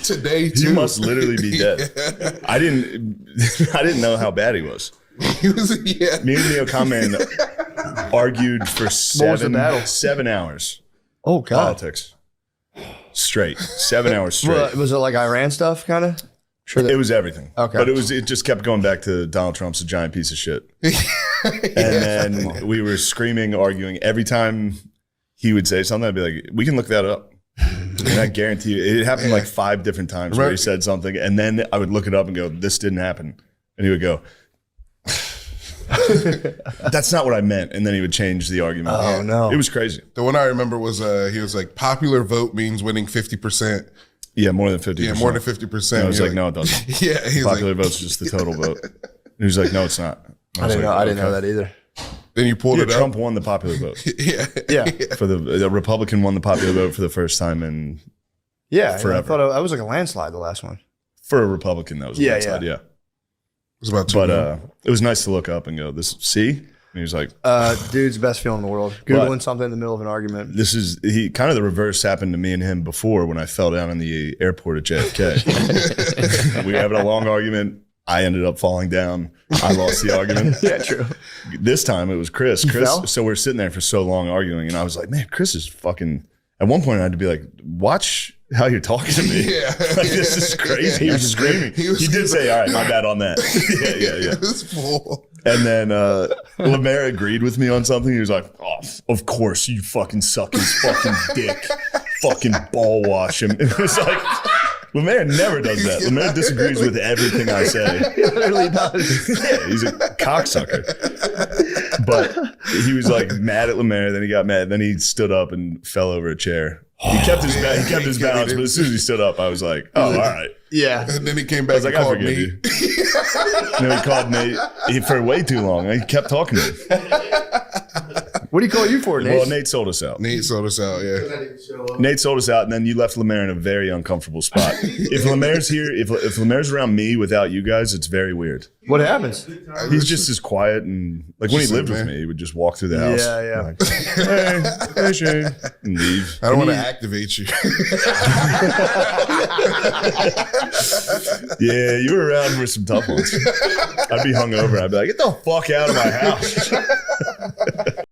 Today, too. He must literally be dead. Yeah. I didn't know how bad he was. He was, yeah. Me and Neil Kamen argued for What was the battle? 7 hours. Oh, God. Politics. Straight. 7 hours straight. Well, was it like Iran stuff, kind of? Sure. It was everything. Okay. But it just kept going back to Donald Trump's a giant piece of shit. And then we were screaming, arguing. Every time he would say something, I'd be like, we can look that up. And I guarantee you, it happened like 5 different times where he said something. And then I would look it up and go, this didn't happen. And he would go, that's not what I meant. And then he would change the argument. Oh, no. It was crazy. The one I remember was he was like, popular vote means winning 50%. Yeah, more than 50%. Yeah, more than 50%. And I was You're like, no, it doesn't. Yeah, he's Popular like, vote's just the total vote. And he was like, no, it's not. I didn't know that either. then you pulled Yeah, it Trump up. won the popular vote. Yeah. Yeah. For the Republican won the popular vote for the first time in Yeah. I Forever. thought that was like a landslide, the last one. for a Republican. That was a Yeah, landslide, yeah. It was about 2 But it was nice to look up and go, this see? And he was like, Dude's best feeling in the world. Googling something in the middle of an argument. this is he kind of the reverse happened to me and him before when I fell down in the airport at JFK. We were having a long argument. I ended up falling down. I lost the argument. Yeah, true. This time it was Chris. fell? So we're sitting there for so long arguing, and I was like, man, Chris is fucking. At one point, I had to be like, watch how you're talking to me. Yeah. Like, this is crazy. He was screaming. He did say, all right, my bad on that. Yeah. It was full. And then Lemaire agreed with me on something. He was like, oh, of course, you fucking suck his fucking dick. Fucking ball wash him. And it was like, Lemaire never does that. Lemaire disagrees with everything I say. He literally does. Yeah, he's a cocksucker. But he was like mad at Lemaire. Then he got mad. Then he stood up and fell over a chair. He kept his balance, but as soon as he stood up, I was like, "Oh, all right." Yeah. And then he came I back was like, and "I called forgive me. you." No, he called Nate for way too long. He kept talking to me. What do you call you for, Nate? Well, Nate sold us out. Nate sold us out, yeah. Nate sold us out, and then you left Lemaire in a very uncomfortable spot. If Lemaire's here, if Lemaire's around me without you guys, it's very weird. What happens? He's just as quiet and like when he Just lived like, with man. me, he would just walk through the house. Yeah. Like, hey, Shane, and leave. I don't want to activate you. Yeah, you were around for some tough ones. I'd be hungover. I'd be like, get the fuck out of my house.